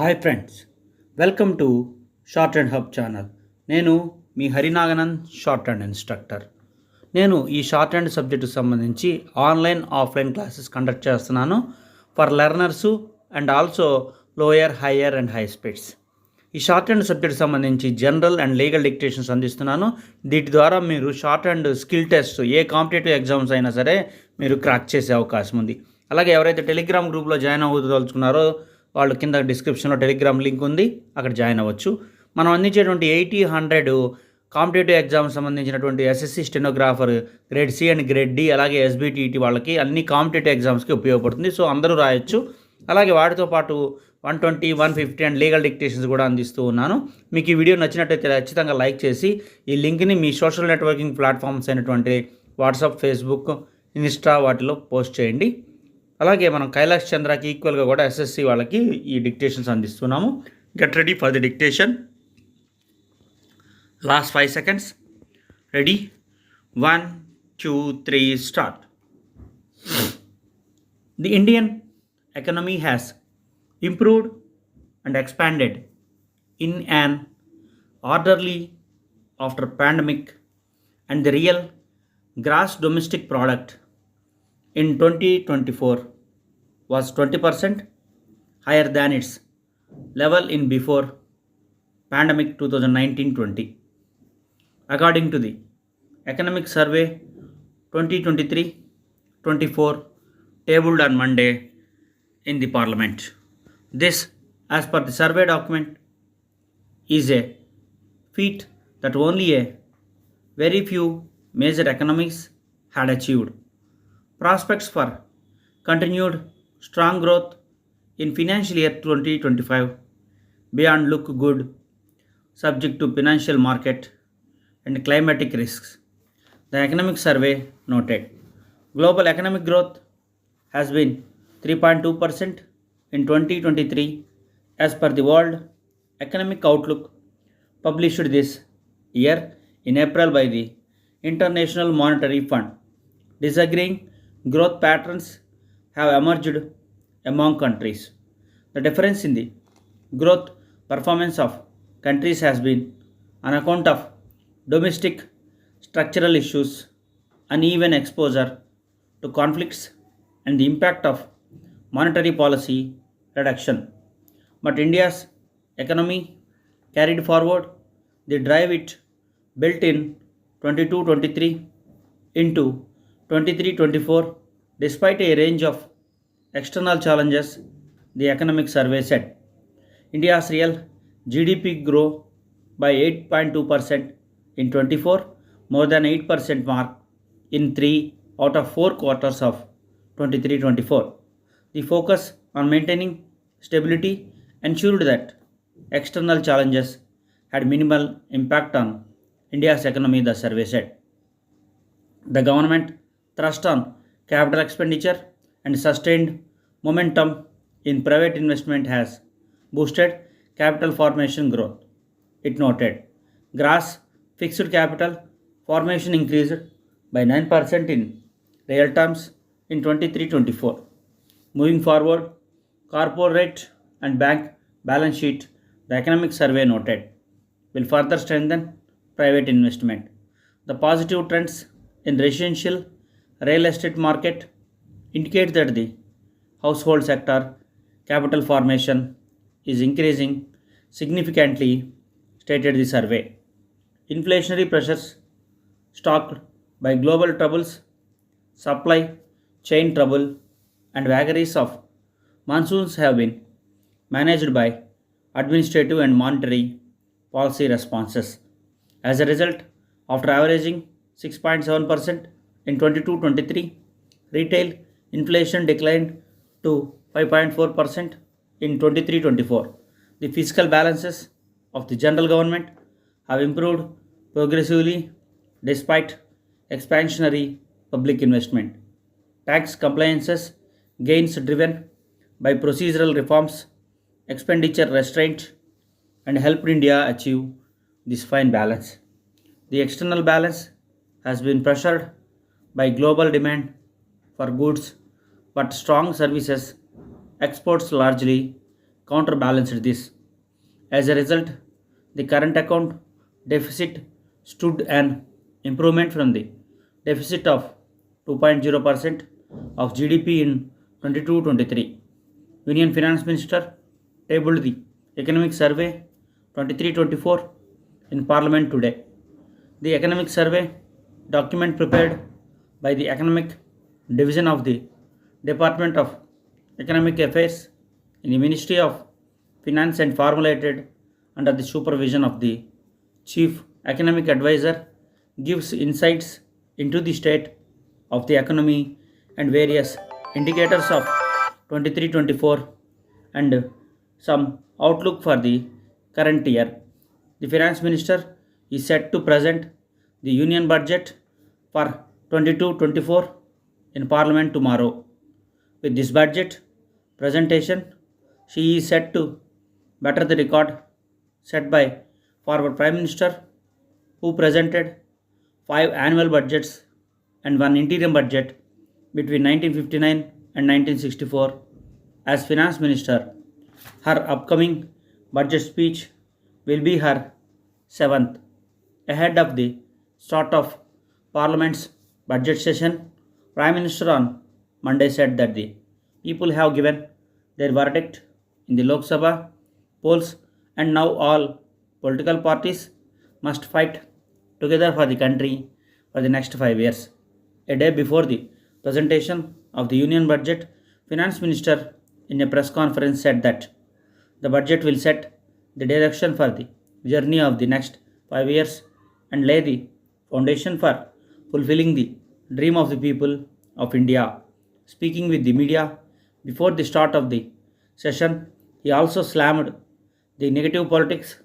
Hi friends, welcome to shorthand hub channel. నేను మీ Harinaganand, shorthand instructor. నేను ఈ షార్ట్ అండ్ సబ్జెక్టుకు సంబంధించి ఆన్లైన్ ఆఫ్లైన్ క్లాసెస్ కండక్ట్ చేస్తున్నాను for learners and also lower, higher and high speeds. ఈ shorthand సబ్జెక్ట్కి సంబంధించి జనరల్ అండ్ లీగల్ డిక్టేషన్స్ అందిస్తున్నాను. వీటి ద్వారా మీరు short and skill test A competitive exams అయినా సరే మీరు క్రాక్ చేసే అవకాశం ఉంది. అలాగే ఎవరైతే టెలిగ్రామ్ గ్రూప్లో జాయిన్ అవ్వదలుచుకున్నారో వాళ్ళు కింద డిస్క్రిప్షన్లో టెలిగ్రామ్ లింక్ ఉంది, అక్కడ జాయిన్ అవ్వచ్చు. మనం అందించేటువంటి 80-100 కాంపిటేటివ్ ఎగ్జామ్స్ సంబంధించినటువంటి SSC stenographer grade C and grade D అలాగే ఎస్బిటిఈటి వాళ్ళకి అన్ని కాంపిటేటివ్ ఎగ్జామ్స్కి ఉపయోగపడుతుంది. సో అందరూ రాయొచ్చు. అలాగే వాటితో పాటు 120, 150 అండ్ లీగల్ డిక్టేషన్స్ కూడా అందిస్తూ ఉన్నాను. మీకు ఈ వీడియో నచ్చినట్టయితే ఖచ్చితంగా లైక్ చేసి ఈ లింక్ని మీ సోషల్ నెట్వర్కింగ్ ప్లాట్ఫామ్స్ అయినటువంటి వాట్సాప్, ఫేస్బుక్, ఇన్స్టా వాటిలో పోస్ట్ చేయండి. అలాగే మనం కైలాష్ చంద్రకి ఈక్వల్గా కూడా ఎస్ఎస్సి వాళ్ళకి ఈ డిక్టేషన్స్ అందిస్తున్నాము. Get ready for the dictation. Last 5 seconds. Ready, 1, 2, 3 start. The Indian economy has improved and expanded in an orderly after pandemic, and the real gross domestic product in 2024 was 20% higher than its level in before pandemic 2019-20, according to the economic survey 2023-24 tabled on Monday in the parliament. This, as per the survey document, is a feat that only a very few major economies had achieved. Prospects for continued strong growth in financial year 2025 beyond look good, subject to financial market and climatic risks, the economic survey noted. Global economic growth has been 3.2% in 2023 as per the World Economic Outlook published this year in April by the International Monetary Fund. Disagreeing growth patterns have emerged among countries. The difference in the growth performance of countries has been on account of domestic structural issues, uneven exposure to conflicts, and the impact of monetary policy reduction. But India's economy carried forward the drive it built in 22-23 into 23-24 despite a range of external challenges, the economic survey said. India's real GDP grew by 8.2% in 24, more than 8% mark in 3 out of 4 quarters of 23-24. The focus on maintaining stability ensured that external challenges had minimal impact on India's economy, the survey said. The government thrust on capital expenditure and sustained momentum in private investment has boosted capital formation growth. It noted gross fixed capital formation increased by 9% in real terms in 23-24. Moving forward, corporate and bank balance sheet, the economic survey noted, will further strengthen private investment. The positive trends in residential real estate market indicate that the household sector capital formation is increasing significantly, stated the survey. Inflationary pressures stoked by global troubles, supply chain trouble, and vagaries of monsoons have been managed by administrative and monetary policy responses. As a result, after averaging 6.7% in 22-23, retail inflation declined to 5.4% in 23-24. The fiscal balances of the general government have improved progressively despite expansionary public investment. Tax compliances gains driven by procedural reforms, expenditure restraint, and helped India achieve this fine balance. The external balance has been pressured by global demand for goods but strong services exports largely counterbalanced this. As a result, the current account deficit stood an improvement from the deficit of 2.0% of GDP in 22-23. Union Finance Minister tabled the Economic Survey 23-24 in Parliament today. The Economic Survey document prepared by the Economic Division of the Department of Economic Affairs in the Ministry of Finance and formulated under the supervision of the Chief Economic Advisor gives insights into the state of the economy and various indicators of 23-24 and some outlook for the current year. The Finance Minister is set to present the Union Budget for 22-24 in Parliament tomorrow. With this budget presentation, she is set to better the record set by former Prime Minister, who presented 5 annual budgets and 1 interim budget between 1959 and 1964 as Finance Minister. Her upcoming budget speech will be her 7th. Ahead of the start of Parliament's budget session, Prime Minister on Monday said that the people have given their verdict in the Lok Sabha polls and now all political parties must fight together for the country for the next 5 years. A day before the presentation of the Union Budget, Finance Minister in a press conference said that the budget will set the direction for the journey of the next 5 years and lay the foundation for fulfilling the dream of the people of India. Speaking with the media before the start of the session, he also slammed the negative politics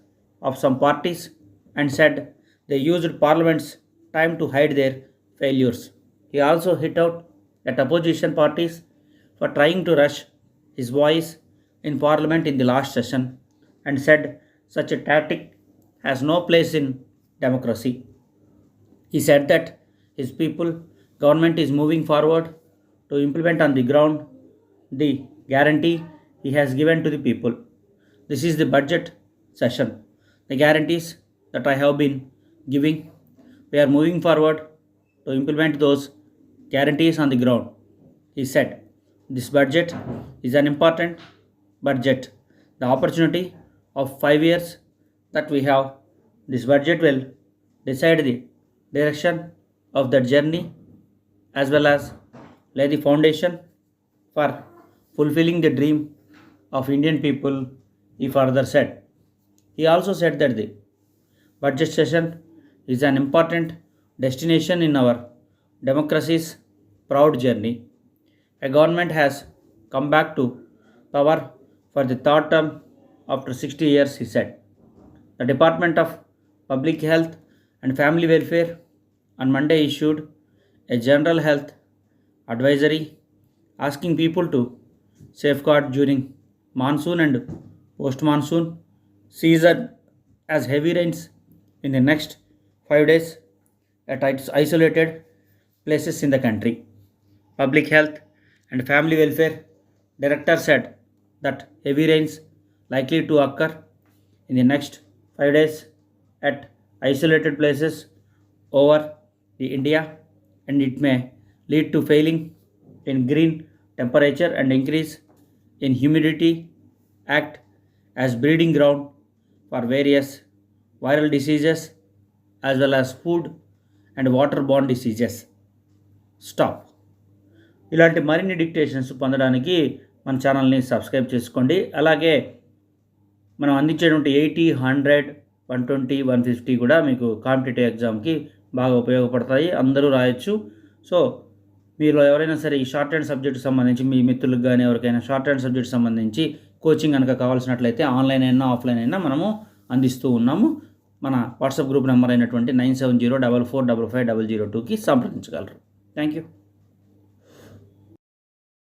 of some parties and said they used Parliament's time to hide their failures. He also hit out at opposition parties for trying to rush his voice in Parliament in the last session and said such a tactic has no place in democracy. He said that his government is moving forward to implement on the ground the guarantee he has given to the people. This is the budget session. The guarantees that I have been giving, we are moving forward to implement those guarantees on the ground. He said, this budget is an important budget. The opportunity of 5 years that we have, this budget will decide the direction of that journey as well as lay the foundation for fulfilling the dream of Indian people, he further said. He also said that the budget session is an important destination in our democracy's proud journey. A government has come back to power for the third term after 60 years, he said. The Department of Public Health and Family Welfare on Monday issued a general health advisory asking people to safeguard during monsoon and post-monsoon season as heavy rains in the next 5 days at isolated places in the country. Public Health and Family Welfare Director said that heavy rains likely to occur in the next 5 days at isolated places over the India and it may lead to falling in green temperature and increase in humidity, act as breeding ground for various viral diseases as well as food and waterborne diseases. Stop. ఇలాంటి మరిన్ని dictations పొందడానికి మన ఛానల్ని subscribe చేసుకోండి. అలాగే మనం అందించేటువంటి 80, 100, 120, 150 కూడా మీకు కాంపిటేటివ్ ఎగ్జామ్కి బాగా ఉపయోగపడతాయి. అందరూ రాయొచ్చు. సో మీరు ఎవరైనా సరే ఈ షార్ట్ హ్యాండ్ సబ్జెక్ట్ సంబంధించి మీ మిత్రులకు కానీ ఎవరికైనా షార్ట్ హ్యాండ్ సబ్జెక్ట్ సంబంధించి కోచింగ్ కనుక కావాల్సినట్లయితే ఆన్లైన్ అయినా ఆఫ్లైన్ అయినా మనము అందిస్తూ ఉన్నాము. మన వాట్సాప్ గ్రూప్ నెంబర్ అయినటువంటి 9704455002కి సంప్రదించగలరు. Thank you.